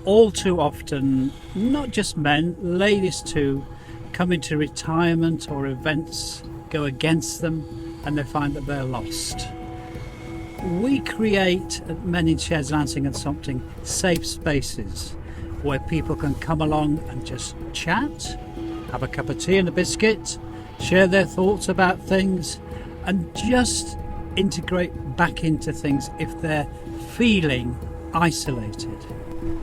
all too often, not just men, ladies too, come into retirement or events, go against them, and they find that they're lost. We create at Men in Sheds Lancing and Sompting safe spaces where people can come along and just chat, have a cup of tea and a biscuit, share their thoughts about things, and just integrate back into things if they're feeling isolated.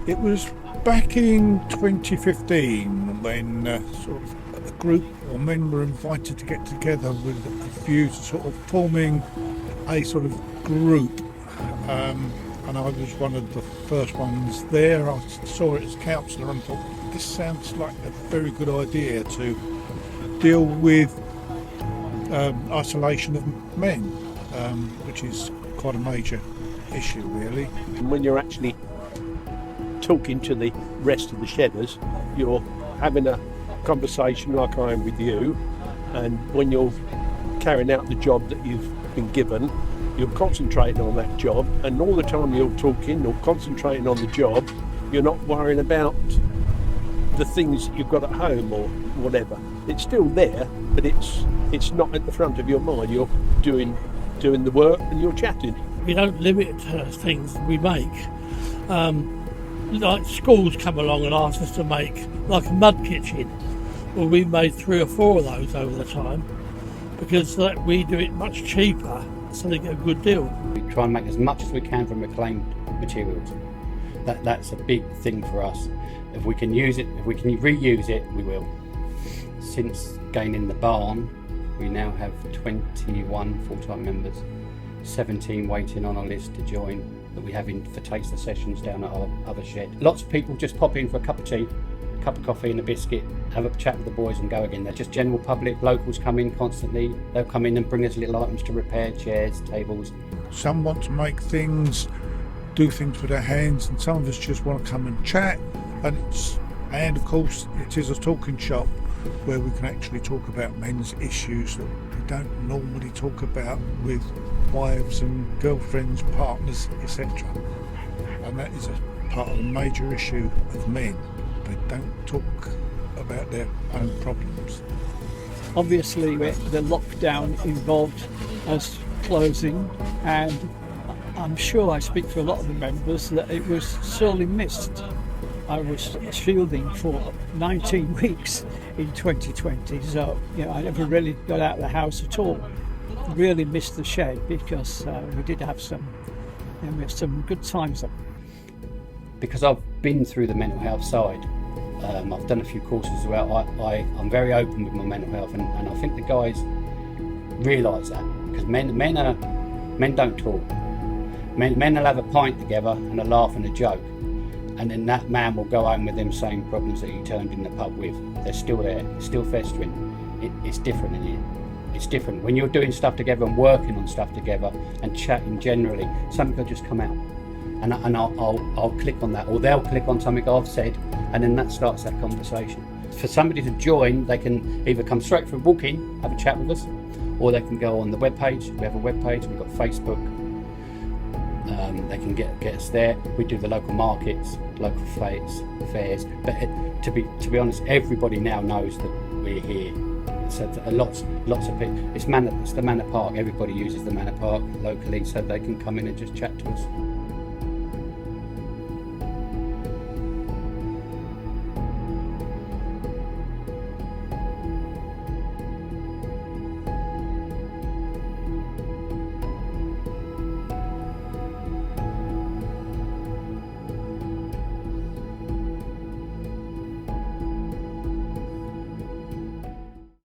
It was back in 2015 when sort of a group or men were invited to get together with a view to sort of forming a sort of group, and I was one of the first ones there. I saw it as counsellor and thought, this sounds like a very good idea to deal with isolation of men, which is quite a major issue really. When you're actually talking to the rest of the shedders, you're having a conversation like I am with you, and when you're carrying out the job that you've been given, you're concentrating on that job, and all the time you're talking or concentrating on the job, you're not worrying about the things that you've got at home or whatever. It's still there, but it's not at the front of your mind. You're doing the work and you're chatting. We don't limit things we make. Like schools come along and ask us to make like a mud kitchen. Well, we've made 3 or 4 of those over the time because we do it much cheaper, so they get a good deal. We try and make as much as we can from reclaimed materials. That's a big thing for us. If we can use it, if we can reuse it, we will. Since gaining the barn, we now have 21 full-time members, 17 waiting on our list to join that we have in for taster sessions down at our other shed. Lots of people just pop in for a cup of tea, a cup of coffee and a biscuit, have a chat with the boys and go again. They're just general public. Locals come in constantly. They'll come in and bring us little items to repair, chairs, tables. Some want to make things, do things with their hands, and some of us just want to come and chat. And of course it is a talking shop where we can actually talk about men's issues that we don't normally talk about with wives and girlfriends, partners, etc. And that is a part of the major issue of men. They don't talk about their own problems. Obviously the lockdown involved us closing, and I'm sure I speak for a lot of the members that it was sorely missed. I was shielding for 19 weeks in 2020, so I never really got out of the house at all. Really missed the shed because we did have some good times there. Because I've been through the mental health side, I've done a few courses as well. I'm very open with my mental health, and I think the guys realise that, because men don't talk. Men will have a pint together and a laugh and a joke, and then that man will go home with them same problems that he turned in the pub with. They're still there, still festering. It's different in here. It's different when you're doing stuff together and working on stuff together and chatting generally. Something will just come out, and I'll click on that, or they'll click on something I've said, and then that starts that conversation. For somebody to join, they can either come straight from walk in, have a chat with us, or they can go on the webpage. We have a webpage. We've got Facebook. They can get us there. We do the local markets, local fairs. But to be honest, everybody now knows that we're here. So lots of people. It's the Manor Park. Everybody uses the Manor Park locally, so they can come in and just chat to us.